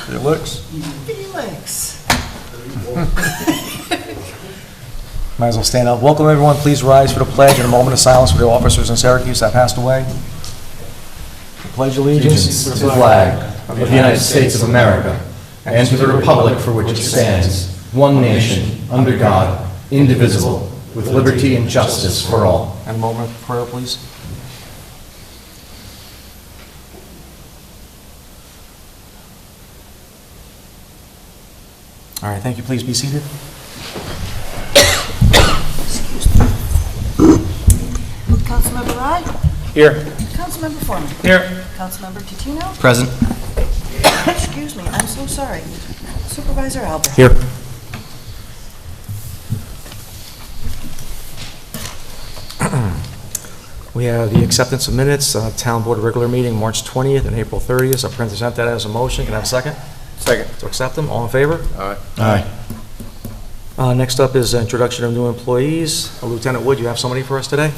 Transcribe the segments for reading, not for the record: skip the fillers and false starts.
Felix. Felix. Might as well stand up. Welcome, everyone. Please rise for the pledge and a moment of silence for the officers in Syracuse that passed away. I pledge allegiance To the flag of the United States of America and to the republic for which it stands, one nation, under God, indivisible, with liberty and justice for all. And a moment of prayer, please. All right, thank you. Please be seated. Councilmember Rye? Here. Councilmember Foreman? Here. Councilmember Tutino? Present. Excuse me, I'm so sorry. Supervisor Albert? Here. We have the acceptance of minutes, Town Board regular meeting, March 20th and April 30th. I'll present that as a motion. Can I have a second? Second. To accept them. All in favor? Aye. Next up is introduction of new employees. Lieutenant Wood, you have somebody for us today?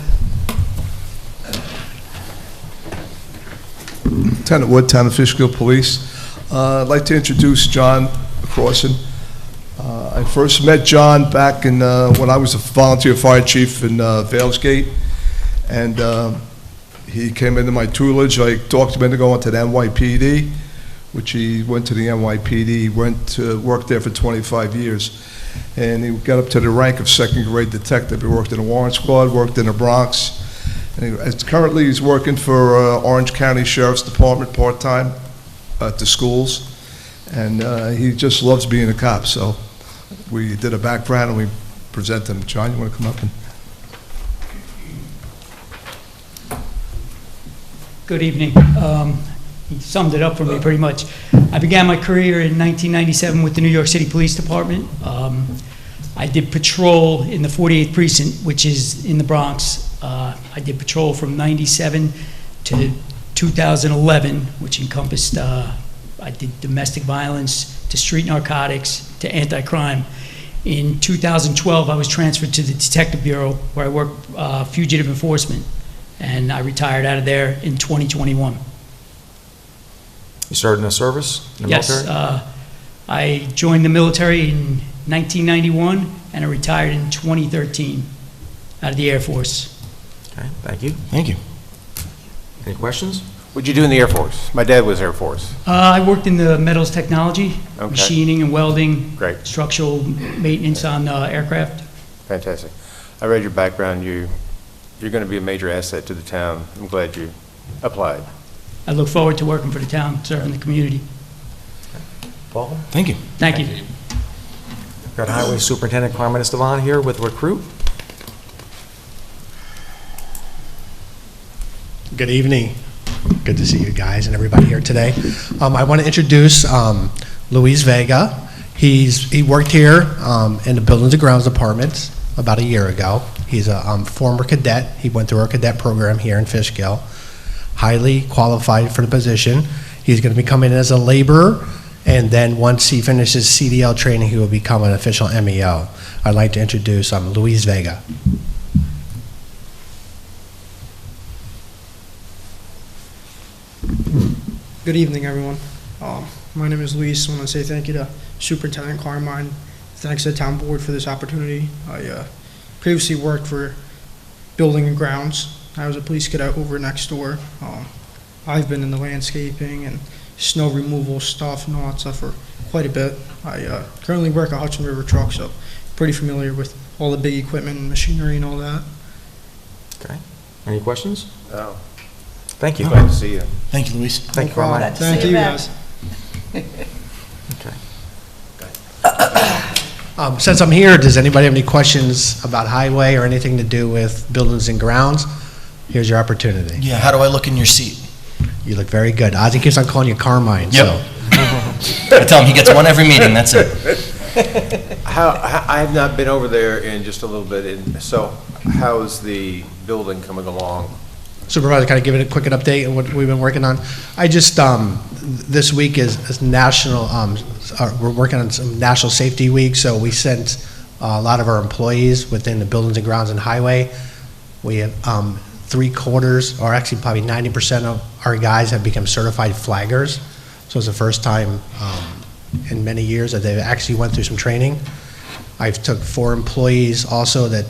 Lieutenant Wood, Town of Fishkill Police. I'd like to introduce John Crossan. I first met John back in when I was a volunteer fire chief in Valesgate, and he came into my tutelage. I talked him into going to the NYPD, which he went to the NYPD, went to work there for 25 years, and he got up to the rank of second grade detective. He worked in the warrant squad, worked in the Bronx. Currently, he's working for Orange County Sheriff's Department part-time at the schools, and he just loves being a cop. So we did a background and we presented him. John, you want to come up? Good evening. He summed it up for me pretty much. I began my career in 1997 with the New York City Police Department. I did patrol in the 48th Precinct, which is in the Bronx. I did patrol from 97 to 2011, which encompassed, I did domestic violence to street narcotics to anti-crime. In 2012, I was transferred to the Detective Bureau, where I worked fugitive enforcement, and I retired out of there in 2021. You started in the service, in the military? Yes, I joined the military in 1991, and I retired in 2013 out of the Air Force. Okay, thank you. Thank you. Any questions? What'd you do in the Air Force? My dad was Air Force. I worked in the metals technology, Okay. machining and welding, Great. structural maintenance on aircraft. Fantastic. I read your background. You're going to be a major asset to the town. I'm glad you applied. I look forward to working for the town, serving the community. Paul? Thank you. Thank you. Got Highway Superintendent Carmen Estevan here with recruit. Good evening. Good to see you guys and everybody here today. I want to introduce Luis Vega. He worked here in the Buildings and Grounds Department about a year ago. He's a former cadet. He went through our cadet program here in Fishkill. Highly qualified for the position. He's going to be coming in as a laborer, and then once he finishes CDL training, he will become an official MEO. I'd like to introduce Luis Vega. Good evening, everyone. My name is Luis. I want to say thank you to Superintendent Carmine. Thanks to the town board for this opportunity. I previously worked for Building and Grounds. I was a police cadet over next door. I've been in the landscaping and snow removal stuff and all that stuff for quite a bit. I currently work at Hudson River Truck, so pretty familiar with all the big equipment and machinery and all that. Okay. Any questions? Oh, Thank you. glad to see you. Thank you, Luis. Thank you, Carmine. Glad to Thank see you, back. guys. Okay. Since I'm here, does anybody have any questions about highway or anything to do with buildings and grounds? Here's your opportunity. Yeah, how do I look in your seat? You look very good. Ozzy keeps on calling you Carmine. Yep. So. I tell him he gets one every meeting, that's it. I have not been over there in just a little bit. So how's the building coming along? Supervisor, kind of give it a quick update on what we've been working on. I just, this week is national, we're working on some National Safety Week, so we sent a lot of our employees within the Buildings and Grounds and Highway. We have 3/4, or actually probably 90% of our guys have become certified flaggers. So it's the first time in many years that they've actually went through some training. I've took 4 employees also that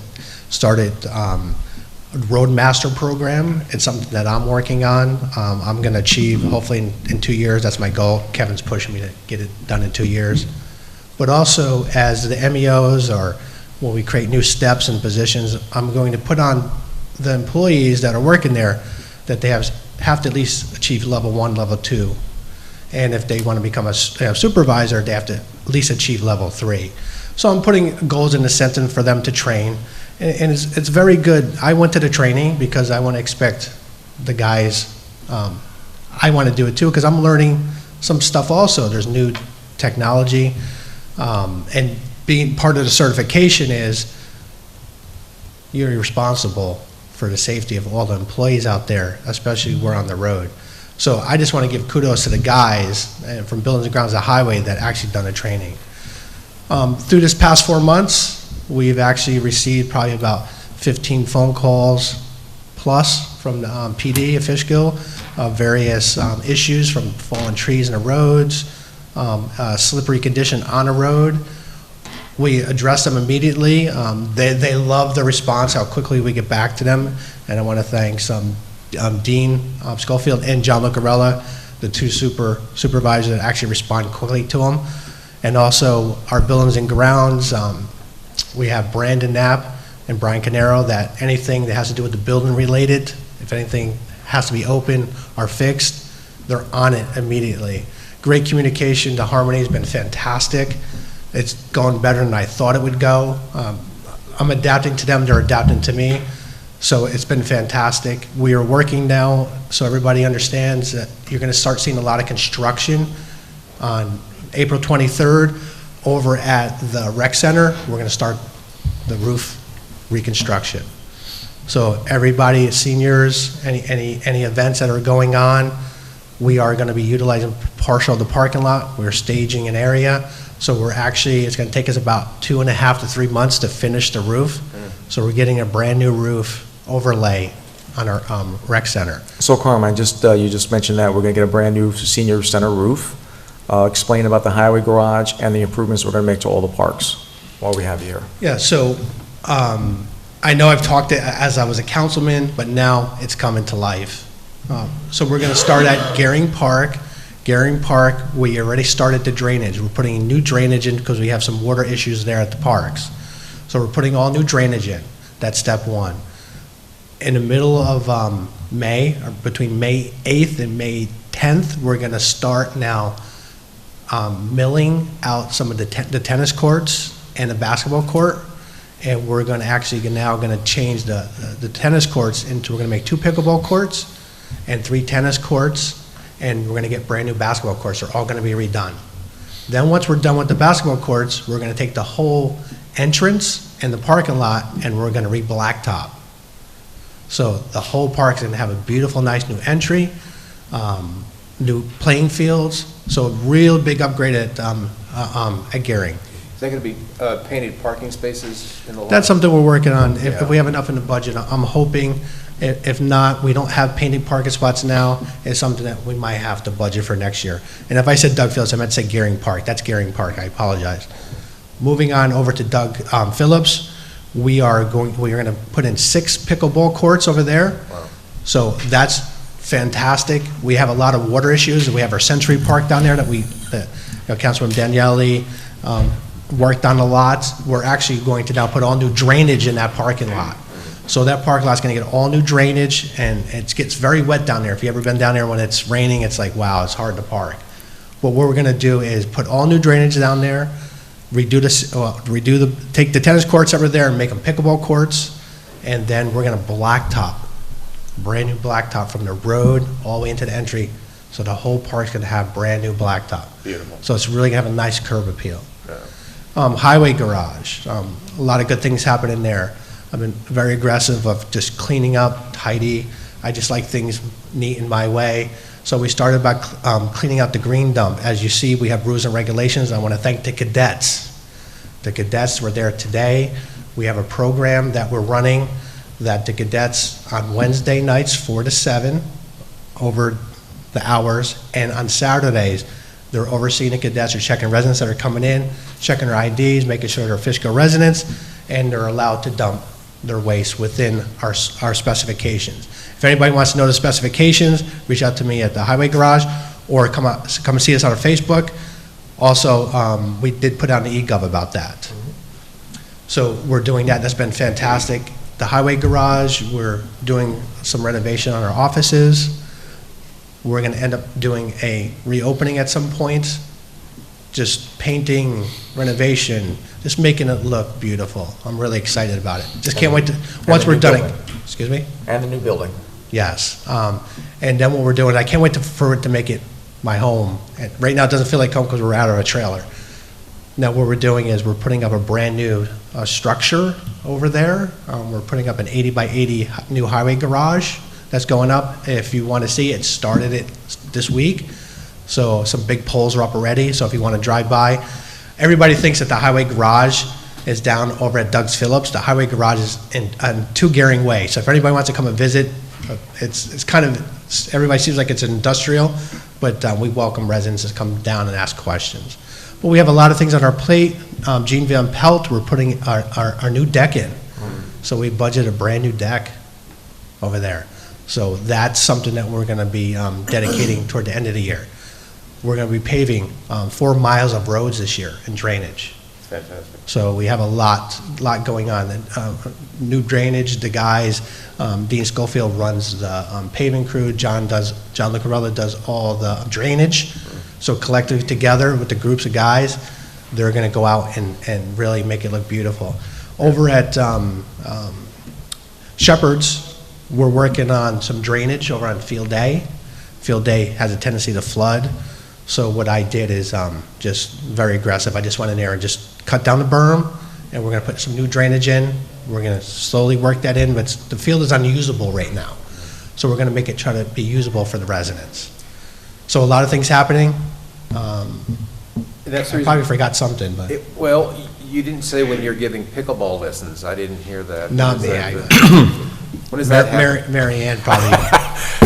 started a Roadmaster program. It's something that I'm working on. I'm going to achieve, hopefully in 2 years, that's my goal. Kevin's pushing me to get it done in 2 years. But also, as the MEOs or when we create new steps and positions, I'm going to put on the employees that are working there that they have to at least achieve level 1, level 2. And if they want to become a supervisor, they have to at least achieve level 3. So I'm putting goals in the sentence for them to train. And it's very good. I went to the training because I want to expect the guys, I want to do it too, because I'm learning some stuff also. There's new technology. And being part of the certification is you're responsible for the safety of all the employees out there, especially we're on the road. So I just want to give kudos to the guys from Buildings and Grounds, the highway, that actually done the training. Through this past 4 months, we've actually received probably about 15 phone calls plus from the PD of Fishkill, various issues from fallen trees in the roads, slippery condition on the road. We address them immediately. They love the response, how quickly we get back to them. And I want to thank Dean Schofield and John Lucarella, the 2 supervisors that actually respond quickly to them. And also our Buildings and Grounds, we have Brandon Knapp and Brian Canero, that anything that has to do with the building related, if anything has to be open or fixed, they're on it immediately. Great communication. The harmony has been fantastic. It's gone better than I thought it would go. I'm adapting to them, they're adapting to me. So it's been fantastic. We are working now, so everybody understands that you're going to start seeing a lot of construction on April 23rd over at the rec center. We're going to start the roof reconstruction. So everybody, seniors, any events that are going on, we are going to be utilizing partial of the parking lot. We're staging an area. So we're actually, it's going to take us about 2.5 to 3 months to finish the roof. So we're getting a brand new roof overlay on our rec center. So Carmine, you just mentioned that we're going to get a brand new senior center roof. Explain about the highway garage and the improvements we're going to make to all the parks while we have you here. Yeah, so I know I've talked it as I was a councilman, but now it's coming to life. So we're going to start at Gehring Park. Gehring Park, we already started the drainage. We're putting new drainage in because we have some water issues there at the parks. So we're putting all new drainage in. That's step 1. In the middle of May, or between May 8th and May 10th, we're going to start now milling out some of the tennis courts and the basketball court. And we're going to actually now going to change the tennis courts into, we're going to make 2 pickleball courts and 3 tennis courts, and we're going to get brand new basketball courts. They're all going to be redone. Then once we're done with the basketball courts, we're going to take the whole entrance and the parking lot and we're going to re-blacktop. So the whole park's going to have a beautiful, nice new entry, new playing fields. So a real big upgrade at Gehring. Is that going to be painted parking spaces in the lot? That's something we're working on. If Yeah. we have enough in the budget, I'm hoping. If not, we don't have painted parking spots now. It's something that we might have to budget for next year. And if I said Doug Phillips, I meant to say Gehring Park. That's Gehring Park. I apologize. Moving on over to Doug Phillips, we are going to put in 6 pickleball courts over there. Wow. So that's fantastic. We have a lot of water issues. We have our Century Park down there that Councilman Daniele worked on a lot. We're actually going to now put all new drainage in that parking lot. So that parking lot's going to get all new drainage, and it gets very wet down there. If you've ever been down there when it's raining, it's like, wow, it's hard to park. But what we're going to do is put all new drainage down there, take the tennis courts over there and make them pickleball courts, and then we're going to blacktop, brand new blacktop from the road all the way into the entry. So the whole park's going to have brand new blacktop. Beautiful. So it's really going to have a nice curb appeal. Yeah. Highway garage, a lot of good things happening there. I've been very aggressive of just cleaning up, tidy. I just like things neat in my way. So we started by cleaning out the green dump. As you see, we have rules and regulations. I want to thank the cadets. The cadets were there today. We have a program that we're running that the cadets on Wednesday nights, 4 to 7, over the hours, and on Saturdays, They're overseeing the cadets, they're checking residents that are coming in, checking their IDs, making sure they're Fishkill residents, and they're allowed to dump their waste within our specifications. If anybody wants to know the specifications, reach out to me at the Highway Garage, or come and see us on our Facebook. Also, we did put out an e-gov about that. So we're doing that. That's been fantastic. The Highway Garage, we're doing some renovation on our offices. We're going to end up doing a reopening at some point, just painting, renovation, just making it look beautiful. I'm really excited about it. Just can't wait to, once we're done it. Excuse me? And the new building. Yes. And then what we're doing, I can't wait for it to make it my home. And right now it doesn't feel like home because we're out of a trailer. Now what we're doing is we're putting up a brand new structure over there. We're putting up an 80 by 80 new highway garage that's going up. If you want to see it, started it this week. So some big poles are up already. So if you want to drive by, everybody thinks that the highway garage is down over at Doug's Phillips. The highway garage is in 2 Gehring Way. So if anybody wants to come and visit, it's kind of, everybody seems like it's industrial, but we welcome residents to come down and ask questions. But we have a lot of things on our plate. Gene Van Pelt, we're putting our new deck in. So we budgeted a brand new deck over there. So that's something that we're going to be dedicating toward the end of the year. We're going to be paving 4 miles of roads this year in drainage. Fantastic. So we have a lot going on. New drainage, the guys, Dean Schofield runs the paving crew, John Lucarella does all the drainage. So collectively together with the groups of guys, they're going to go out and really make it look beautiful. Over at Shepherd's, we're working on some drainage over on Field Day. Field Day has a tendency to flood. So what I did is just very aggressive. I just went in there and just cut down the berm, and we're going to put some new drainage in. We're going to slowly work that in, but the field is unusable right now. So we're going to make it try to be usable for the residents. So a lot of things happening. That's the I reason- probably forgot something, but Well, you didn't say when you're giving pickleball lessons. I didn't hear that. not When me. is that- When is that happening? Mary Ann probably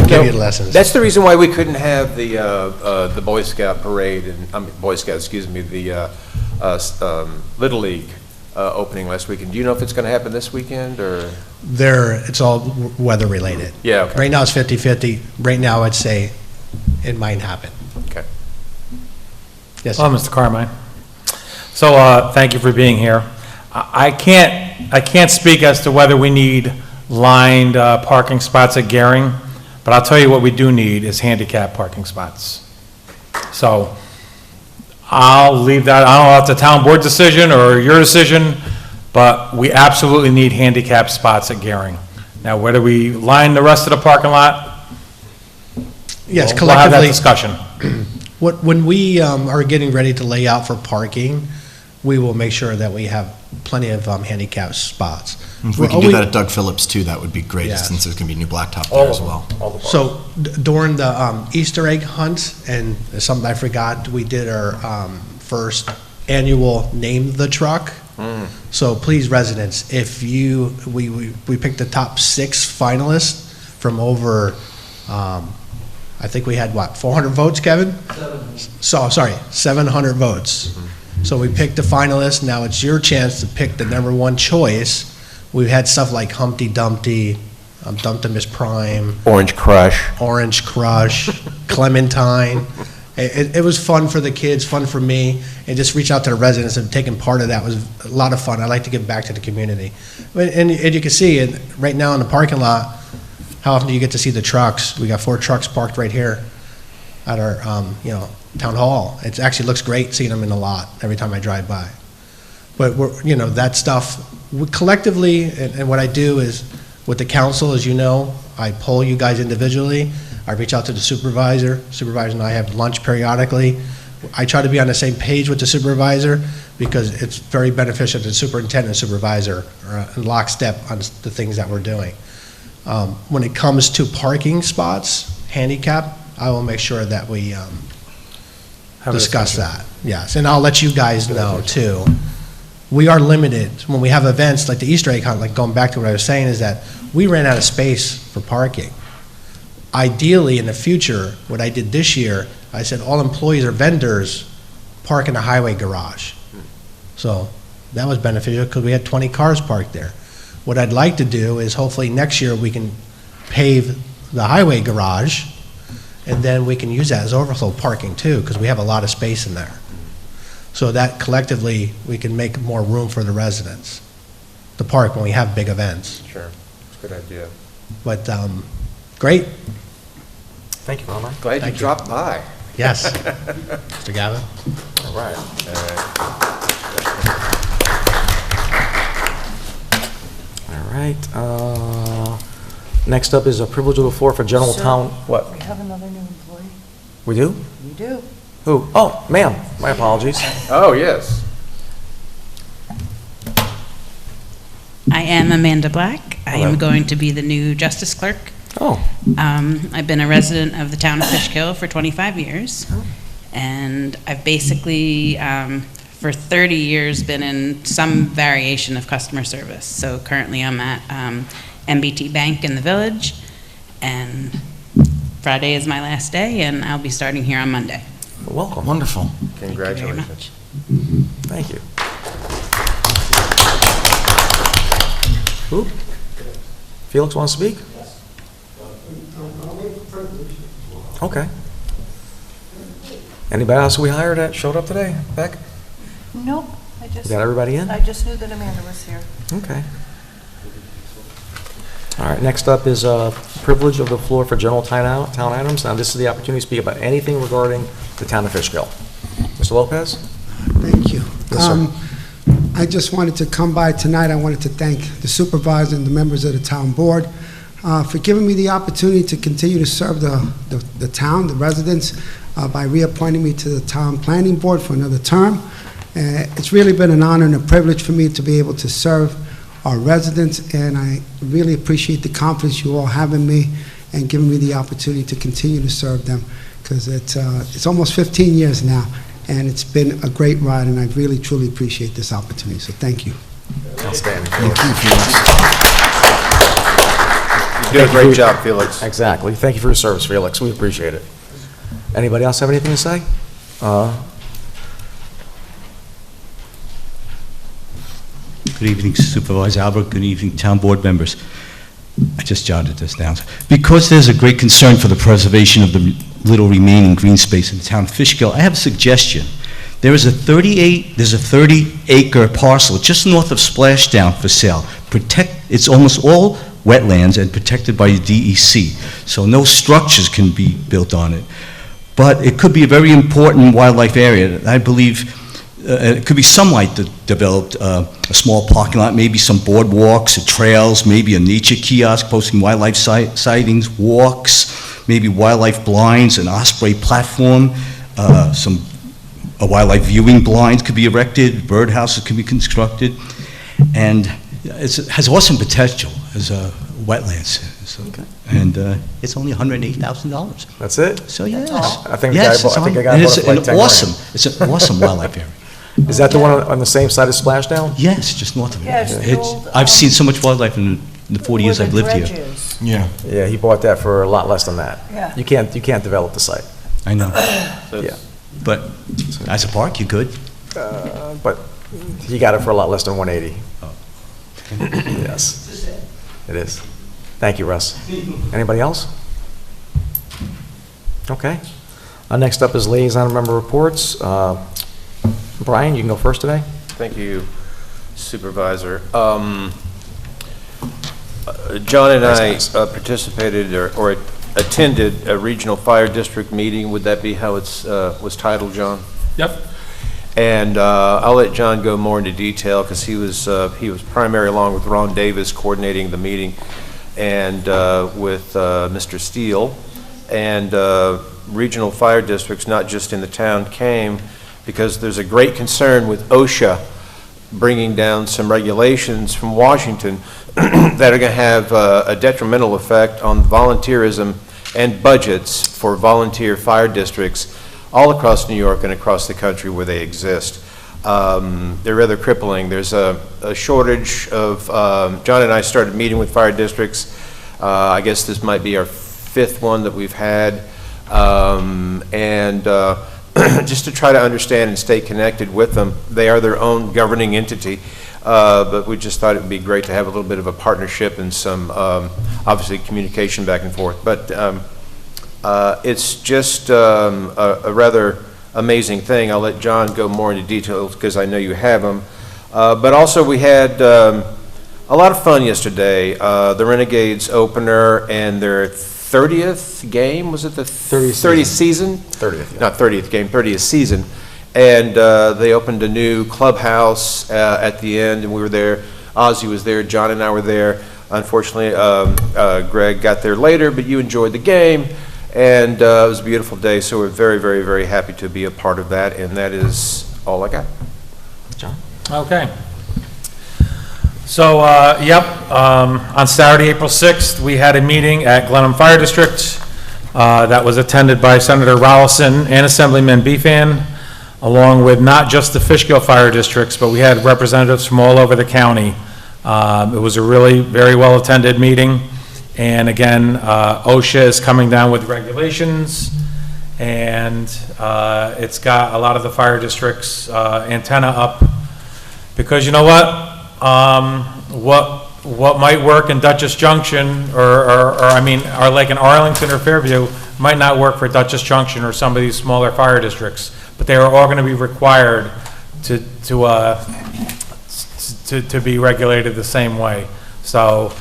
give you the lessons. That's the reason why we couldn't have the Boy Scout parade, and Boy Scout, excuse me, the Little League opening last weekend. Do you know if it's going to happen this weekend, or? It's all weather related. Yeah, okay. Right now it's 50-50. Right now I'd say it might happen. Okay. Yes. Hello, Mr. Carmine. So, thank you for being here. I can't speak as to whether we need lined parking spots at Gehring, but I'll tell you what we do need is handicap parking spots. So, I'll leave that, I don't know if it's a town board decision or your decision, but we absolutely need handicap spots at Gehring. Now, whether we line the rest of the parking lot, Yes, we'll have that collectively, discussion. when we are getting ready to lay out for parking, we will make sure that we have plenty of handicap spots. If we can do that at Doug Phillips too, that would be great, Yeah. since there's going to be new blacktop there as well. So during the Easter egg hunt, and something I forgot, we did our first annual Name the Truck. So please, residents, if we picked the top 6 finalists from over, I think we had, 400 votes, Kevin? 700 votes. So we picked the finalists. Now it's your chance to pick the #1 choice. We've had stuff like Humpty Dumpty, Dumptimus Prime, Orange Crush. Clementine. It was fun for the kids, fun for me, and just reach out to the residents, and taking part of that was a lot of fun. I like to give back to the community. And you can see it right now in the parking lot, how often do you get to see the trucks? We got 4 trucks parked right here at our, town hall. It actually looks great seeing them in the lot every time I drive by. But that stuff, collectively, and what I do is, with the council, as you know, I poll you guys individually. I reach out to the supervisor. Supervisor and I have lunch periodically. I try to be on the same page with the supervisor, because it's very beneficial to the superintendent and supervisor are in lockstep on the things that we're doing. When it comes to parking spots, handicap, I will make sure that we discuss that. Yes, and I'll let you guys know too. We are limited when we have events like the Easter egg hunt. Like, going back to what I was saying, is that we ran out of space for parking. Ideally, in the future, what I did this year, I said, all employees or vendors park in the highway garage. So that was beneficial because we had 20 cars parked there. What I'd like to do is hopefully next year we can pave the highway garage, and then we can use that as overflow parking too, because we have a lot of space in there. So that collectively, we can make more room for the residents to park when we have big events. Sure, it's a good idea. But, great, Thank you, Mama. Glad you Thank you. dropped by. yes. Mr. Gavin? All right. All right. Next up is a privilege of the floor for general Sir. town, what? We have another new employee. We do? We do. Who? Oh, ma'am, my apologies. Oh, yes. I am Amanda Black. I Hello. am going to be the new justice clerk. Oh, I've been a resident of the town of Fishkill for 25 years, and I've basically, for 30 years, been in some variation of customer service. So currently I'm at MBT Bank in the Village, and Friday is my last day, and I'll be starting here on Monday. welcome. Wonderful. Thank you very Congratulations. much. Thank you. Who? Felix wants to speak? Okay. Anybody else we hired that showed up today? Beck? Nope, I We just, got everybody in? I just knew that Amanda was here. Okay. All right, next up is privilege of the floor for general town items. Now, this is the opportunity to speak about anything regarding the town of Fishkill. Mr. Lopez? Thank you. Yes, sir. I just wanted to come by tonight. I wanted to thank the supervisor and the members of the town board for giving me the opportunity to continue to serve the town, the residents, by reappointing me to the town planning board for another term. It's really been an honor and a privilege for me to be able to serve our residents, and I really appreciate the confidence you all have in me and giving me the opportunity to continue to serve them, because it's almost 15 years now, and it's been a great ride, and I really, truly appreciate this opportunity, so thank you. Outstanding. You did a great job, Felix. Exactly. Thank you for your service, Felix. We appreciate it. Anybody else have anything to say? Good evening, Supervisor Albert. Good evening, town board members. I just jotted this down. Because there's a great concern for the preservation of the little remaining green space in the town of Fishkill, I have a suggestion. There's a 30-acre parcel just north of Splashdown for sale. It's almost all wetlands and protected by the DEC, so no structures can be built on it. But it could be a very important wildlife area. I believe it could be sunlight developed, a small parking lot, maybe some boardwalks or trails, maybe a nature kiosk posting wildlife sightings, walks, maybe wildlife blinds, an osprey platform, a wildlife viewing blinds could be erected, birdhouses could be constructed, and it has awesome potential as a wetlands. So, and it's only $108,000. That's it? So yes, I think the yes, guy bought- I think the guy and bought it's it for like an 10 grand. It's an awesome wildlife area. Is that the one on the same side as Splashdown? Yes, just north of it. Yeah, it's the old, I've seen so much wildlife in the 40 years where I've the lived here. dredge is. Yeah. Yeah, he bought that for a lot less than that. Yeah. You can't develop the site. I know, Yeah. but as a park, you could. But he got it for a lot less than 180. Yes, it is. Thank you, Russ. Anybody else? Okay. Next up is liaison member reports. Brian, you can go first today. Thank you, Supervisor. John and I participated or attended a regional fire district meeting. Would that be how it's was titled, John? Yep. And I'll let John go more into detail because he was primary along with Ron Davis coordinating the meeting, and with Mr. Steele, and regional fire districts, not just in the town, came because there's a great concern with OSHA bringing down some regulations from Washington that are going to have a detrimental effect on volunteerism and budgets for volunteer fire districts all across New York and across the country where they exist. They're rather crippling. There's a shortage of, John and I started meeting with fire districts. I guess this might be our fifth one that we've had. and just to try to understand and stay connected with them. They are their own governing entity, but we just thought it would be great to have a little bit of a partnership and some, obviously, communication back and forth. But it's just a rather amazing thing. I'll let John go more into details because I know you have them. But also we had a lot of fun yesterday. The Renegades opener and their 30th game, was it the 30th season? 30th, yeah. Not 30th game, 30th season. And they opened a new clubhouse at the end, and we were there. Ozzy was there, John and I were there. Unfortunately, Greg got there later, but you enjoyed the game, and it was a beautiful day, so we're very, very, very happy to be a part of that, and that is all I got. John? Okay. So, on Saturday, April 6th, we had a meeting at Glenham Fire District that was attended by Senator Rolison and Assemblyman Beefan, along with not just the Fishkill Fire Districts, but we had representatives from all over the county. It was a really very well-attended meeting, and again, OSHA is coming down with regulations, and it's got a lot of the fire districts' antenna up, because you know what? What might work in Dutchess Junction, or like in Arlington or Fairview, might not work for Dutchess Junction or some of these smaller fire districts, but they are all going to be required to be regulated the same way. So,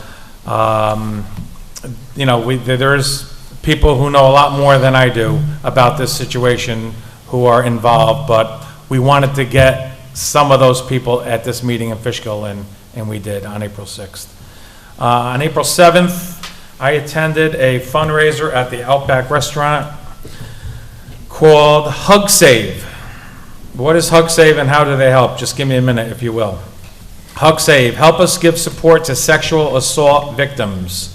there's people who know a lot more than I do about this situation who are involved, but we wanted to get some of those people at this meeting in Fishkill, and we did on April 6th. On April 7th, I attended a fundraiser at the Outback Restaurant called Hug Save. What is Hug Save and how do they help? Just give me a minute, if you will. Hug Save, help us give support to sexual assault victims,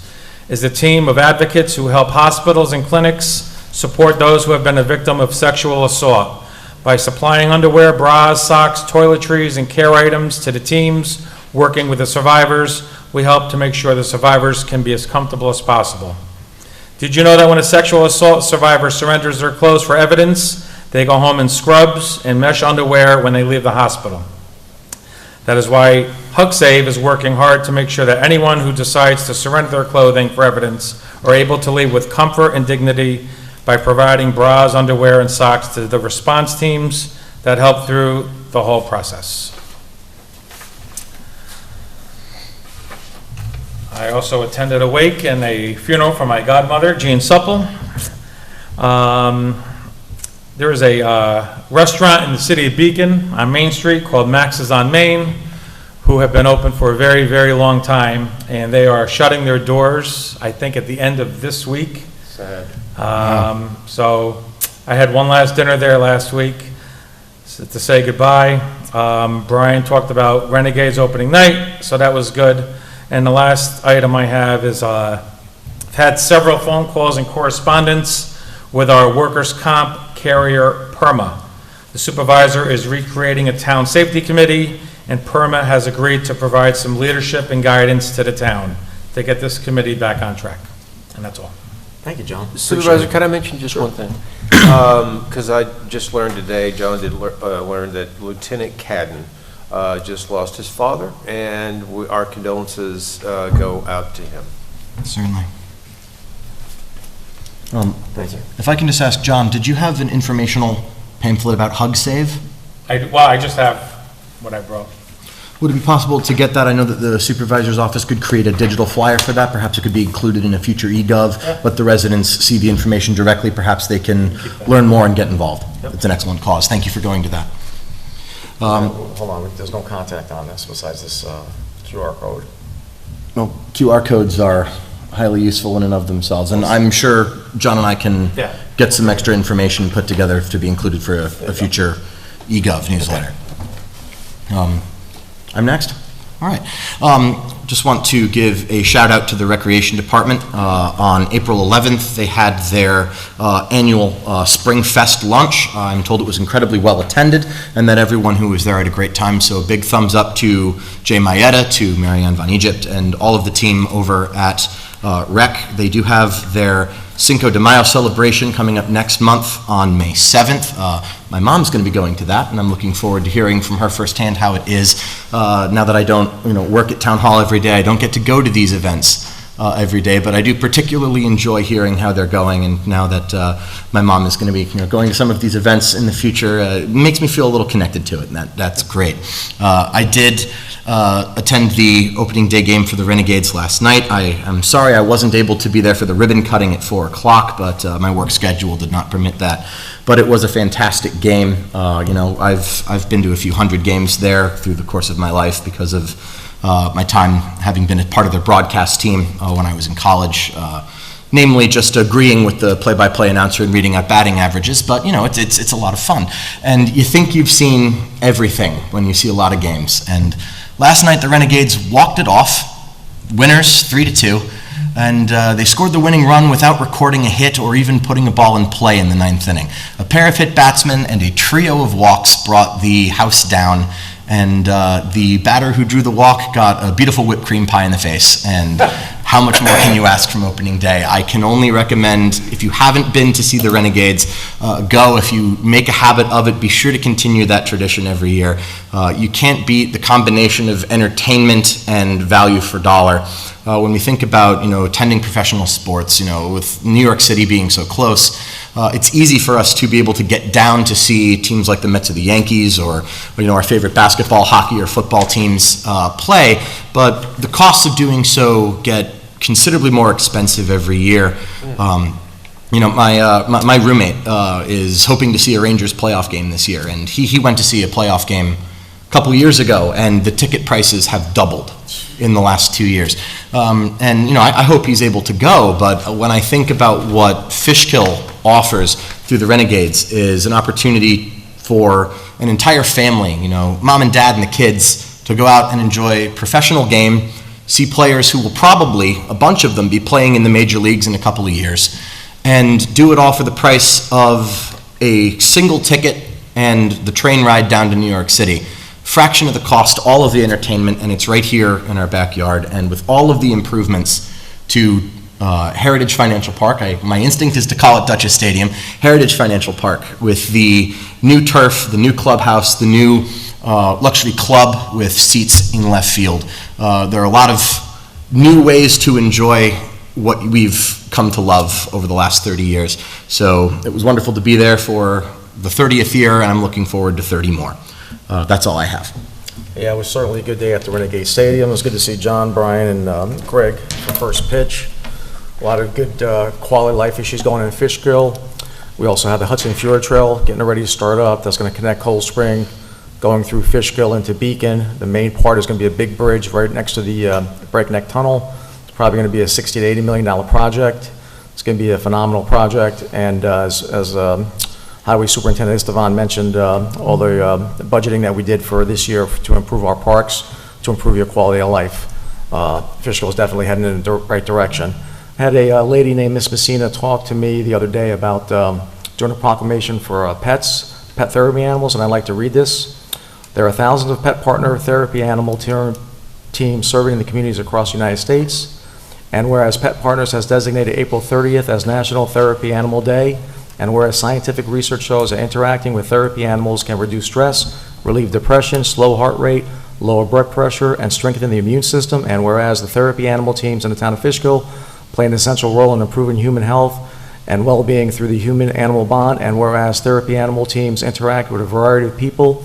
is a team of advocates who help hospitals and clinics support those who have been a victim of sexual assault by supplying underwear, bras, socks, toiletries, and care items to the teams working with the survivors. We help to make sure the survivors can be as comfortable as possible. Did you know that when a sexual assault survivor surrenders their clothes for evidence, they go home in scrubs and mesh underwear when they leave the hospital? That is why Hug Save is working hard to make sure that anyone who decides to surrender their clothing for evidence are able to leave with comfort and dignity by providing bras, underwear, and socks to the response teams that help through the whole process. I also attended a wake and a funeral for my godmother, Jean Supple. There is a restaurant in the city of Beacon on Main Street called Max's on Main, who have been open for a very, very long time, and they are shutting their doors, I think, at the end of this week. Sad. So I had one last dinner there last week to say goodbye. Brian talked about Renegades opening night, so that was good. And the last item I have is I've had several phone calls and correspondence with our workers' comp carrier, PERMA. The supervisor is recreating a town safety committee, and PERMA has agreed to provide some leadership and guidance to the town to get this committee back on track. And that's all. Thank you, John. Supervisor, can I mention just one thing? Because I just learned today, John did learn that Lieutenant Cadden just lost his father, and our condolences go out to him. Certainly. Thank you. If I can just ask, John, did you have an informational pamphlet about Hug Save? I just have what I brought. Would it be possible to get that? I know that the supervisor's office could create a digital flyer for that. Perhaps it could be included in a future eGov. Let the residents see the information directly. Perhaps they can learn more and get involved. Yep. It's an excellent cause. Thank you for going to that. Hold on, there's no contact on this besides this QR code. Well, QR codes are highly useful in and of themselves, and I'm sure John and I can get some extra information put together to be included for a future eGov newsletter. I'm next. All right. Just want to give a shout out to the Recreation Department. On April 11th, they had their annual Spring Fest lunch. I'm told it was incredibly well attended and that everyone who was there had a great time. So a big thumbs up to Jay Mayetta, to Marianne Von Egypt, and all of the team over at Rec. They do have their Cinco de Mayo celebration coming up next month on May 7th. My mom's going to be going to that, and I'm looking forward to hearing from her firsthand how it is. Now that I don't, work at Town Hall every day, I don't get to go to these events every day, but I do particularly enjoy hearing how they're going, and now that my mom is going to be going to some of these events in the future, it makes me feel a little connected to it, and that's great. I did attend the opening day game for the Renegades last night. I'm sorry I wasn't able to be there for the ribbon cutting at 4 o'clock, but my work schedule did not permit that. But it was a fantastic game. I've been to a few hundred games there through the course of my life because of my time having been a part of their broadcast team when I was in college, namely just agreeing with the play-by-play announcer and reading out batting averages, but it's a lot of fun. And you think you've seen everything when you see a lot of games. And last night the Renegades walked it off, winners 3-2, and they scored the winning run without recording a hit or even putting a ball in play in the 9th inning. A pair of hit batsmen and a trio of walks brought the house down, and the batter who drew the walk got a beautiful whipped cream pie in the face. And how much more can you ask from opening day? I can only recommend, if you haven't been to see the Renegades, go. If you make a habit of it, be sure to continue that tradition every year. You can't beat the combination of entertainment and value for dollar. When we think about, attending professional sports, with New York City being so close, it's easy for us to be able to get down to see teams like the Mets or the Yankees, or our favorite basketball, hockey, or football teams play, but the costs of doing so get considerably more expensive every year. My roommate is hoping to see a Rangers playoff game this year, and he went to see a playoff game a couple years ago, and the ticket prices have doubled in the last 2 years. I hope he's able to go, but when I think about what Fishkill offers through the Renegades is an opportunity for an entire family, mom and dad and the kids, to go out and enjoy a professional game, see players who will probably, a bunch of them, be playing in the major leagues in a couple of years, and do it all for the price of a single ticket and the train ride down to New York City. Fraction of the cost, all of the entertainment, and it's right here in our backyard. And with all of the improvements to Heritage Financial Park, my instinct is to call it Duchess Stadium, Heritage Financial Park, with the new turf, the new clubhouse, the new luxury club with seats in left field. There are a lot of new ways to enjoy what we've come to love over the last 30 years. So it was wonderful to be there for the 30th year, and I'm looking forward to 30 more. That's all I have. Yeah, it was certainly a good day at the Renegade Stadium. It was good to see John, Brian, and Greg for first pitch. A lot of good quality life issues going in Fishkill. We also have the Hudson Fjord Trail getting ready to start up. That's going to connect Cold Spring, going through Fishkill into Beacon. The main part is going to be a big bridge right next to the Breakneck Tunnel. It's probably going to be a $60 to $80 million project. It's going to be a phenomenal project, and as Highway Superintendent Estevan mentioned, all the budgeting that we did for this year to improve our parks, to improve your quality of life. Fishkill is definitely heading in the right direction. I had a lady named Miss Messina talk to me the other day about doing a proclamation for pet therapy animals, and I'd like to read this. There are thousands of pet partner therapy animal teams serving in the communities across the United States, and whereas Pet Partners has designated April 30th as National Therapy Animal Day, and whereas scientific research shows that interacting with therapy animals can reduce stress, relieve depression, slow heart rate, lower blood pressure, and strengthen the immune system, and whereas the therapy animal teams in the town of Fishkill play an essential role in improving human health and well-being through the human-animal bond, and whereas therapy animal teams interact with a variety of people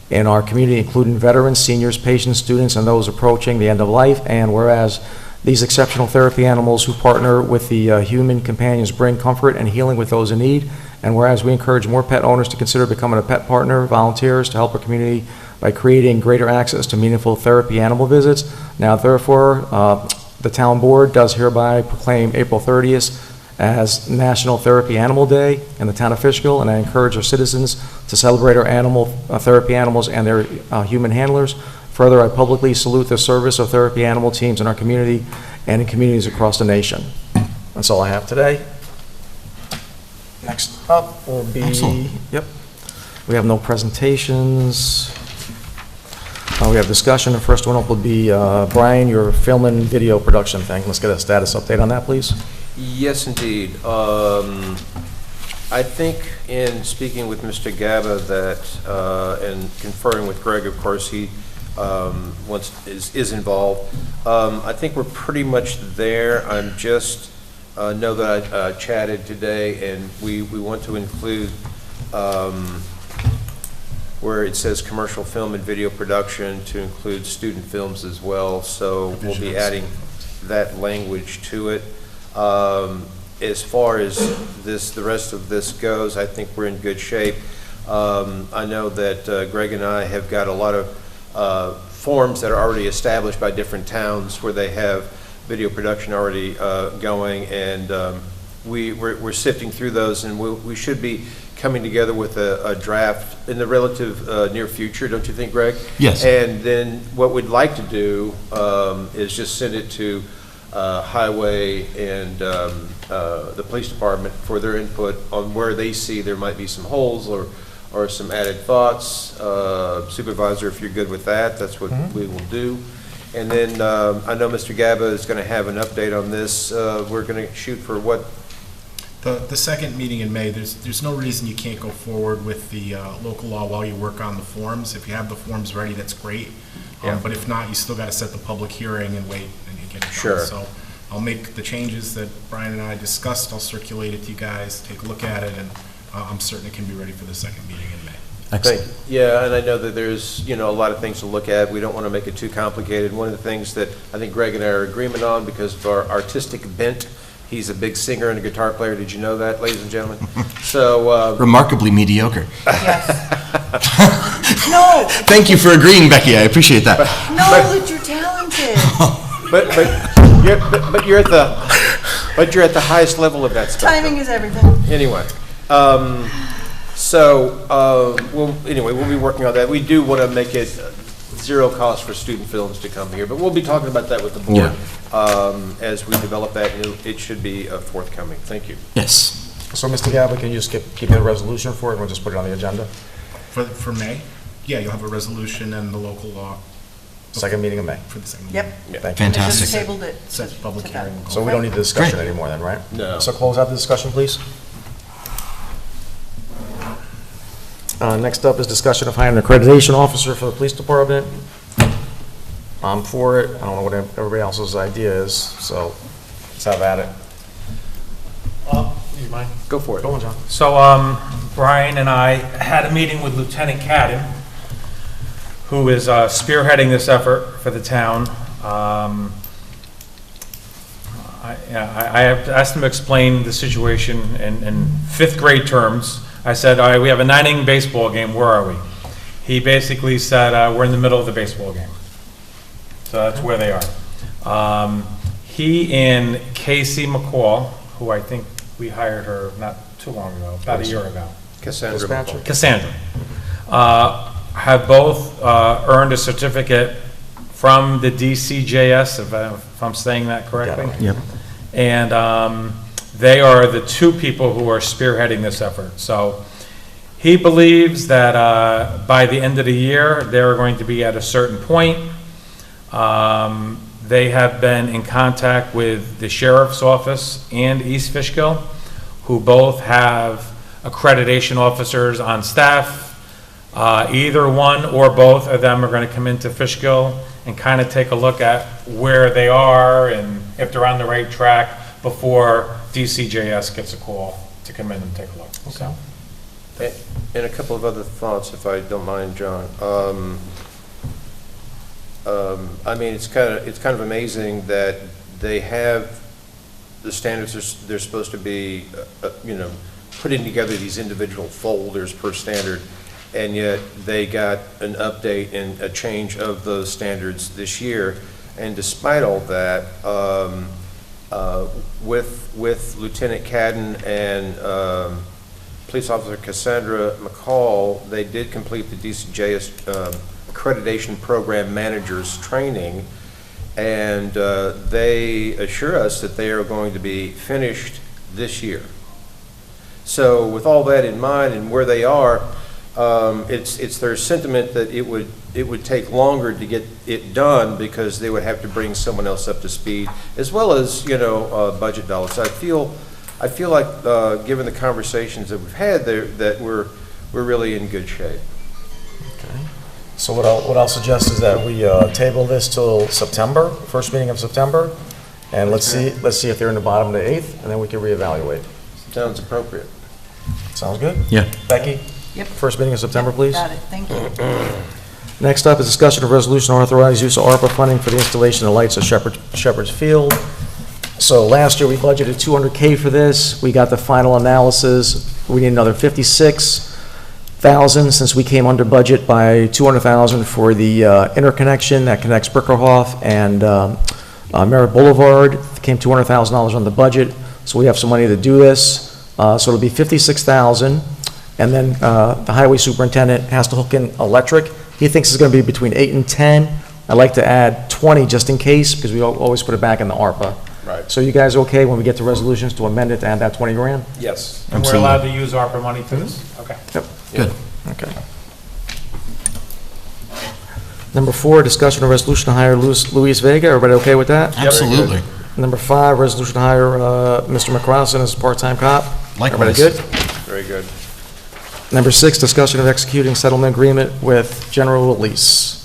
in our community, including veterans, seniors, patients, students, and those approaching the end of life, and whereas these exceptional therapy animals who partner with the human companions bring comfort and healing with those in need, and whereas we encourage more pet owners to consider becoming a pet partner, volunteers to help our community by creating greater access to meaningful therapy animal visits. Now, therefore, the town board does hereby proclaim April 30th as National Therapy Animal Day in the town of Fishkill, and I encourage our citizens to celebrate our therapy animals and their human handlers. Further, I publicly salute the service of therapy animal teams in our community and in communities across the nation. That's all I have today. Next up will be, Excellent. Yep, we have no presentations. We have discussion. The first one up will be, Brian, your film and video production thing. Let's get a status update on that, please. Yes, indeed. I think in speaking with Mr. Gaba that, and conferring with Greg, of course, he is involved. I think we're pretty much there. I'm just, know that I chatted today, and we want to include where it says commercial film and video production to include student films as well. So we'll be adding that language to it. As far as the rest of this goes, I think we're in good shape. I know that Greg and I have got a lot of forms that are already established by different towns where they have video production already going, and we're sifting through those, and we should be coming together with a draft in the relative near future, don't you think, Greg? Yes. And then what we'd like to do is just send it to Highway and the police department for their input on where they see there might be some holes or some added thoughts. Supervisor, if you're good with that, that's what we will do. And then I know Mr. Gaba is going to have an update on this. We're going to shoot for what? The second meeting in May. There's no reason you can't go forward with the local law while you work on the forms. If you have the forms ready, that's great. Yeah. But if not, you still got to set the public hearing and wait and get it done. Sure. So I'll make the changes that Brian and I discussed. I'll circulate it to you guys, take a look at it, and I'm certain it can be ready for the second meeting in May. Excellent. Yeah, and I know that there's, a lot of things to look at. We don't want to make it too complicated. One of the things that I think Greg and I are in agreement on, because of our artistic bent, he's a big singer and a guitar player. Did you know that, ladies and gentlemen? So remarkably mediocre. Yes. No. Thank you for agreeing, Becky. I appreciate that. No, that you're talented. but you're at the highest level of that stuff. Timing is everything. Anyway, we'll be working on that. We do want to make it zero cost for student films to come here, but we'll be talking about that with the board as we develop that, and it should be forthcoming. Thank you. Yes. So, Mr. Gaba, can you just keep a resolution for it, and we'll just put it on the agenda? For May? Yeah, you'll have a resolution and the local law. Second meeting in May. For the second Yep. meeting. Thank you. I just Fantastic. tabled it. Set public to that. hearing. So we don't need the discussion anymore then, right? No. So close out the discussion, please. Next up is discussion of hiring an accreditation officer for the police department. I'm for it. I don't know what everybody else's idea is, so let's have at it. You mind? Go for it. Go on, John. So, Brian and I had a meeting with Lieutenant Cadden, who is spearheading this effort for the town. I have asked him to explain the situation in fifth grade terms. I said, all right, we have a 9-inning baseball game, where are we? He basically said, we're in the middle of the baseball game. So that's where they are. He and Casey McCall, who I think we hired her not too long ago, about a year ago. Cassandra. Have both earned a certificate from the DCJS, if I'm saying that correctly. Yep. And they are the two people who are spearheading this effort. So he believes that by the end of the year, they're going to be at a certain point. They have been in contact with the sheriff's office and East Fishkill, who both have accreditation officers on staff. Either one or both of them are going to come into Fishkill and kind of take a look at where they are and if they're on the right track before DCJS gets a call to come in and take a look. Okay. So. And a couple of other thoughts, if I don't mind, John. I mean, it's kind of amazing that they have the standards they're supposed to be, putting together these individual folders per standard, and yet they got an update and a change of those standards this year. And despite all that, with Lieutenant Cadden and Police Officer Cassandra McCall, they did complete the DCJS accreditation program managers training, and they assure us that they are going to be finished this year. So with all that in mind and where they are, it's their sentiment that it would take longer to get it done because they would have to bring someone else up to speed, as well as, budget dollars. So I feel like, given the conversations that we've had there, that we're really in good shape. Okay. So what I'll suggest is that we table this till September, first meeting of September, and let's see if they're in the bottom of the 8th, and then we can reevaluate. Sounds appropriate. Sounds good? Yeah. Becky? Yep. First meeting of September, please. Got it, thank you. Next up is discussion of resolution to authorize use of ARPA funding for the installation of lights at Shepherd's Field. So last year, we budgeted $200K for this. We got the final analysis. We need another $56,000 since we came under budget by $200,000 for the interconnection that connects Brickerhoff and Merritt Boulevard. It came $200,000 on the budget, so we have some money to do this. So it'll be $56,000, and then the highway superintendent has to hook in electric. He thinks it's going to be between 8 and 10. I'd like to add 20 just in case, because we always put it back in the ARPA. Right. So you guys okay when we get to resolutions to amend it to add that 20 grand? Yes. And we're allowed to use ARPA money for this? Okay. Yep. Good. Okay. Number 4, discussion of resolution to hire Luis Vega. Everybody okay with that? Absolutely. Number 5, resolution to hire Mr. McCrossin as a part-time cop. Likewise. Everybody good? Very good. Number 6, discussion of executing settlement agreement with General Release.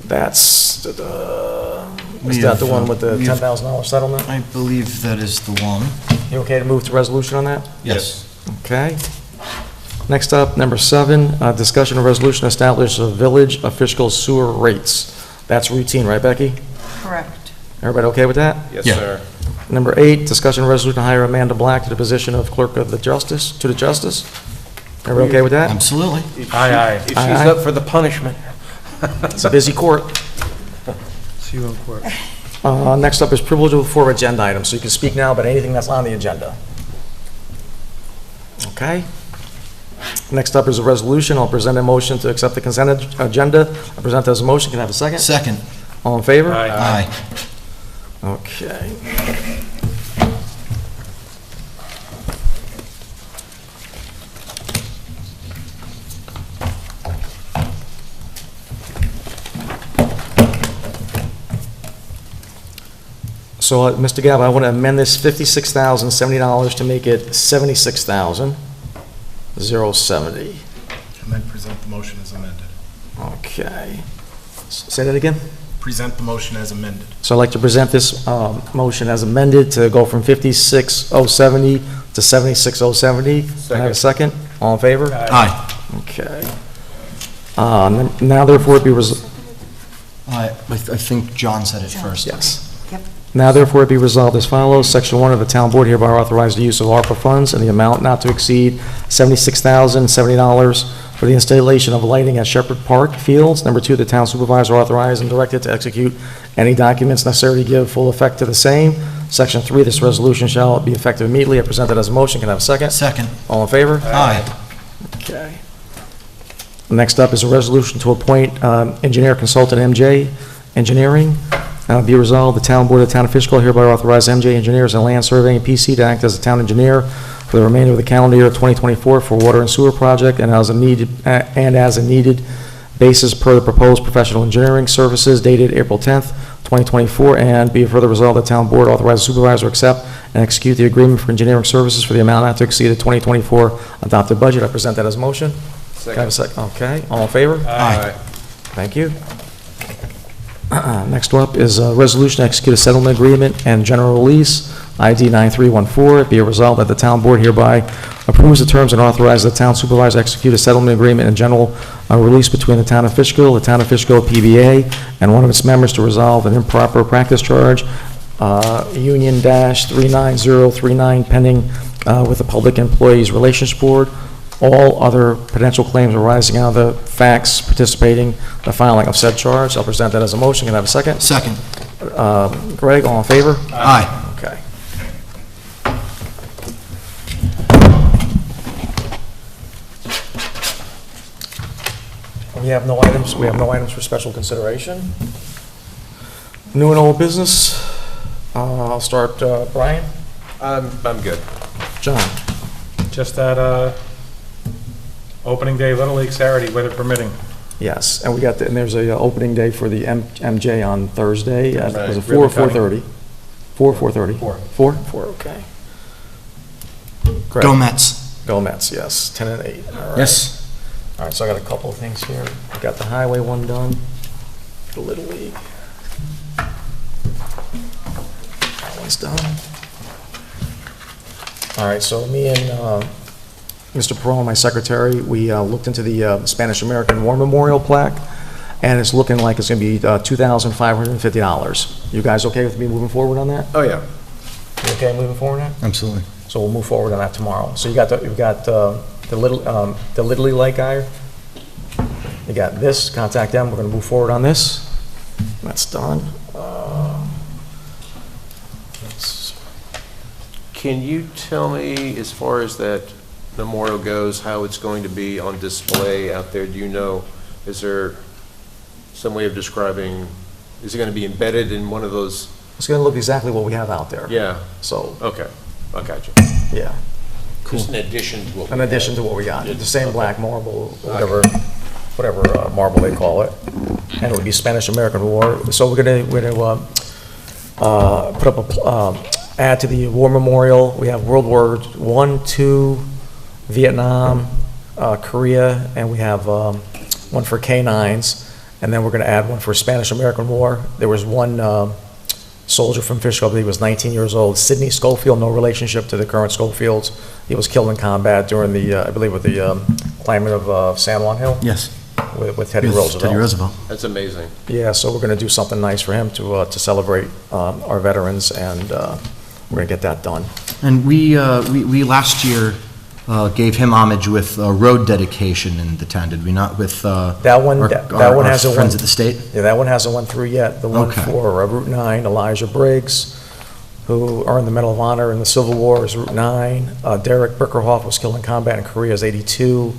That's, is that the one with the $10,000 settlement? I believe that is the one. You okay to move to resolution on that? Yes. Okay. Next up, number 7, discussion of resolution to establish a village of Fishkill sewer rates. That's routine, right, Becky? Correct. Everybody okay with that? Yes, Yeah. sir. Number 8, discussion of resolution to hire Amanda Black to the position of clerk of the justice, to the justice. Everybody okay with that? Absolutely. Aye. If she's Aye. up for the punishment. It's a busy court. See you in court. Next up is privilege for agenda items, so you can speak now about anything that's on the agenda. Okay. Next up is a resolution. I'll present a motion to accept the consent agenda. I present that as a motion. Can I have a second? Second. All in favor? Aye. Okay. So, Mr. Gabb, I want to amend this $56,070 to make it $76,070. And then present the motion as amended. Okay. Say that again? Present the motion as amended. So I'd like to present this motion as amended to go from 56,070 to 76,070. Can I have a second? All in favor? Aye. Okay. Now therefore it be I think John said it first. yes. Yep. Now therefore it be resolved as follows. Section 1 of the town board hereby authorizes the use of ARPA funds in the amount not to exceed $76,070 for the installation of lighting at Shepherd Park Fields. Number 2, the town supervisor authorized and directed to execute any documents necessary to give full effect to the same. Section 3, this resolution shall be effective immediately. I present it as a motion. Can I have a second? Second. All in favor? Aye. Okay. Next up is a resolution to appoint engineer consultant MJ Engineering. Be resolved, the town board of the town of Fishkill hereby authorize MJ Engineers and Land Surveying PC to act as a town engineer for the remainder of the calendar year of 2024 for water and sewer project and as a needed basis per the proposed professional engineering services dated April 10th, 2024, and be further resolved, the town board authorizes the supervisor to accept and execute the agreement for engineering services for the amount not to exceed the 2024 adopted budget. I present that as a motion. Can I have a second? Okay, all in favor? Aye. Thank you. Next up is a resolution to execute a settlement agreement and general release, ID 9314. Be it resolved that the town board hereby approves the terms and authorizes the town supervisor to execute a settlement agreement and general release between the town of Fishkill, PBA, and one of its members to resolve an improper practice charge, Union-39039, pending with the Public Employees Relations Board. All other potential claims arising out of the facts participating the filing of said charge. I'll present that as a motion. Can I have a second? Second. Greg, all in favor? Aye. Okay. We have no items. We have no items for special consideration. New and old business. I'll start. Brian. I'm good. John. Just that, Opening day, Little League Saturday, weather permitting. Yes, and and there's a opening day for the MJ on Thursday at, was it 4 or Ribbon cutting. 4:30? 4 or 4:30? 4. 4? 4, okay. Greg? Go Mets. Go Mets, yes, 10 and 8. All right. Yes. All right, so I got a couple of things here. We got the highway one done, the Little League. That one's done. All right, so me and Mr. Perone, my secretary, we looked into the Spanish-American War Memorial plaque, and it's looking like it's going to be $2,550. You guys okay with me moving forward on that? Oh, yeah. You okay moving forward on that? Absolutely. So we'll move forward on that tomorrow. So you got the Little League guy. You got this. Contact them. We're going to move forward on this. That's done. Can you tell me, as far as that memorial goes, how it's going to be on display out there? Do you know, is there some way of describing, is it going to be embedded in one of those? It's going to look exactly what we have out there. Yeah. So. Okay, I got you. Yeah. Just in addition to what we In addition have. to what we got. The same black marble, whatever marble they call it. And it would be Spanish-American War. So we're gonna put up a add to the war memorial. We have World War I, II, Vietnam, Korea, and we have one for K-9s. And then we're going to add one for Spanish-American War. There was one soldier from Fishkill, I believe he was 19 years old, Sidney Schofield, no relationship to the current Schofields. He was killed in combat during the, I believe, with the climbing of San Juan Hill. Yes. With Teddy Roosevelt. Teddy Roosevelt. That's amazing. Yeah, so we're going to do something nice for him to celebrate our veterans, and we're going to get that done. And we last year gave him homage with a road dedication in the town, did we not, with That one, that one our hasn't friends went. at the state? Yeah, that one hasn't went through yet. The one Okay. for Route 9, Elijah Briggs, who earned the Medal of Honor in the Civil War, is Route 9. Derek Bickerhoff was killed in combat in Korea, is 82.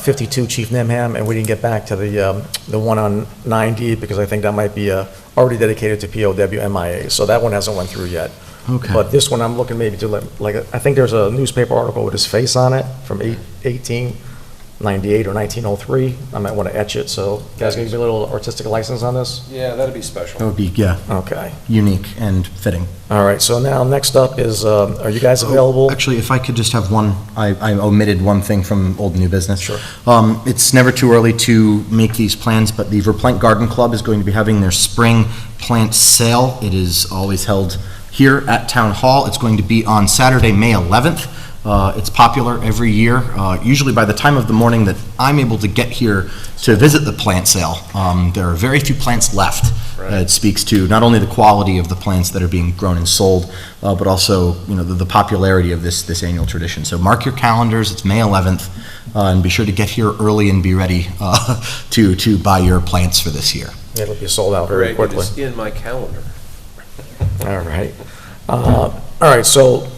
52, Chief Nimham, and we didn't get back to the one on 90 because I think that might be already dedicated to POW MIA. So that one hasn't went through yet. Okay. But this one, I'm looking maybe to like I think there's a newspaper article with his face on it from 1898 or 1903. I might want to etch it. So you guys give me a little artistic license on this? Yeah, that'd be special. That would be, yeah, Okay. unique and fitting. All right. So now next up is, are you guys available? Actually, if I could just have one, I omitted one thing from old new business. Sure. It's never too early to make these plans, but the Verplank Garden Club is going to be having their spring plant sale. It is always held here at Town Hall. It's going to be on Saturday, May 11th. It's popular every year. Usually by the time of the morning that I'm able to get here to visit the plant sale, there are very few plants left. Right. It speaks to not only the quality of the plants that are being grown and sold, but also, you know, the popularity of this annual tradition. So mark your calendars, it's May 11th, and be sure to get here early and be ready to buy your plants for this year. It'll be sold out very Right, quickly. it is in my calendar. All right. All right, so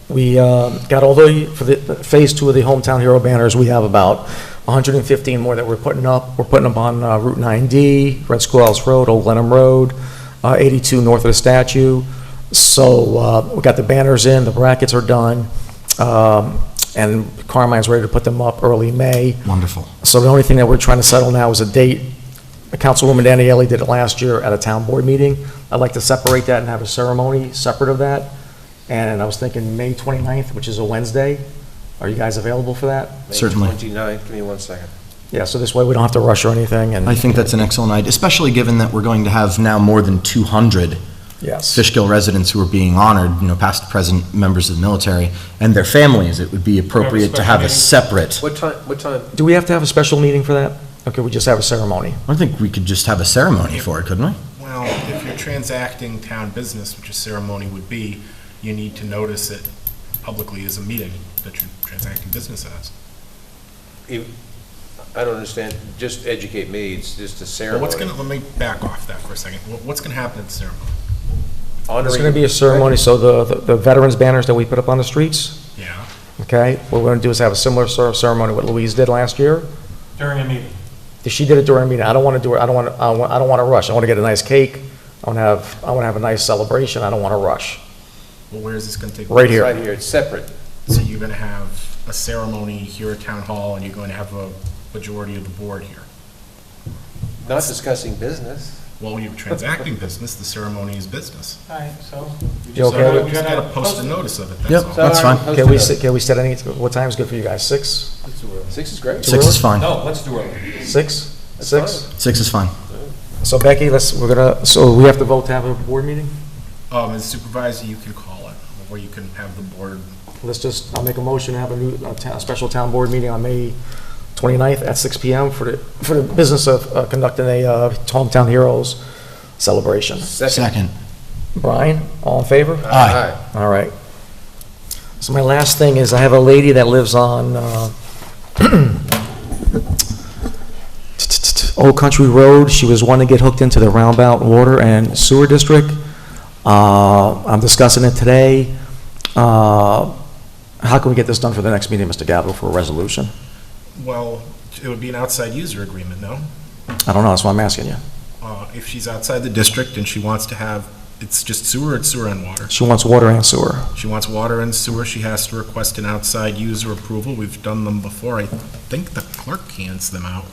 we got all for the phase 2 of the Hometown Hero banners. We have about 115 more that we're putting up. We're putting them on Route 9D, Red Squirrels Road, Old Glenham Road, 82 north of the statue. So we got the banners in, the brackets are done, and Carmine's ready to put them up early May. Wonderful. So the only thing that we're trying to settle now is a date. Councilwoman Daniele did it last year at a town board meeting. I'd like to separate that and have a ceremony separate of that. And I was thinking May 29th, which is a Wednesday. Are you guys available for that? Certainly. May 29th, give me 1 second. Yeah, so this way we don't have to rush or anything, and, I think that's an excellent idea, especially given that we're going to have now more than 200 yes. Fishkill residents who are being honored, you know, past, present members of the military, and their families. It would be appropriate to have a separate, What time? Do we have to have a special meeting for that? Or could we just have a ceremony? I think we could just have a ceremony for it, couldn't we? Well, if you're transacting town business, which a ceremony would be, you need to notice it publicly as a meeting that you're transacting business as. I don't understand, just educate me, it's just a Well, ceremony. let me back off that for a second. What's gonna happen at the ceremony? There's going to be a ceremony, so the veterans banners that we put up on the streets, Yeah. okay? What we're going to do is have a similar ceremony what Louise did last year. During a meeting. She did it during a meeting. I don't want to do it, I don't want to rush. I want to get a nice cake. I want to have a nice celebration. I don't want to rush. Well, where is this gonna take place? Right here. Right here, it's separate. So you're going to have a ceremony here at Town Hall, and you're going to have a majority of the board here. Not discussing business. Well, you're transacting business, the ceremony is business. All right, so. You okay with- We just got to post a notice of it, that's Yep, all. that's fine. Can we set any, what time is good for you guys? 6? 6 is great. 6 is fine. No, let's do it. 6? 6? 6 is fine. So Becky, so we have to vote to have a board meeting? As supervisor, you can call it, or you can have the board. I'll make a motion to have a special town board meeting on May 29th at 6 PM for the business of conducting a Hometown Heroes celebration. Second. Brian, all in favor? Aye. All right. So my last thing is, I have a lady that lives on Old Country Road. She was wanting to get hooked into the Roundabout Water and Sewer District. I'm discussing it today. How can we get this done for the next meeting, Mr. Gavel, for a resolution? Well, it would be an outside user agreement, no? I don't know, that's why I'm asking you. If she's outside the district and she wants to have, it's just sewer, it's sewer and water. She wants water and sewer. She wants water and sewer, she has to request an outside user approval. We've done them before. I think the clerk hands them out,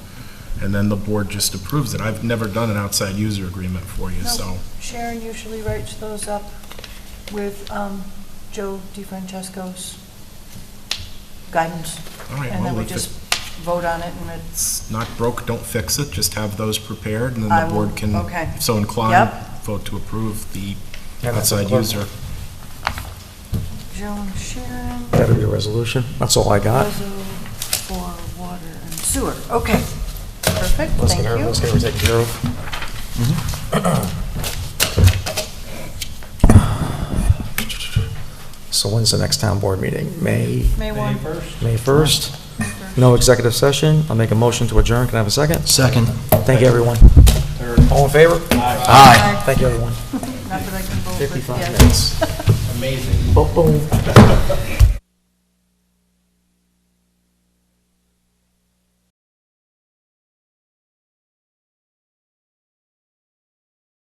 and then the board just approves it. I've never done an outside user agreement for you, No, so. Sharon usually writes those up with Joe DeFrancesco's guidance. All right, And then well, we if just vote on it, and it's not broke, don't fix it. Just have those prepared, and then I the will- board can, okay. if so inclined, Yep. vote to approve the Yeah, that's outside the clerk. user. Joe and Sharon, That'll be a resolution. That's all I got. proposal for water and sewer. Okay, perfect, Let's thank get her, you. let's get her taken care of. So when's the next town board meeting? May May 1. 1st? No executive session. I'll make a motion to adjourn. Can I have a second? Second. Thank you, everyone. All in favor? Aye. Thank you, everyone. Not that I can vote, but 55 yes. minutes. Amazing. Boom, boom.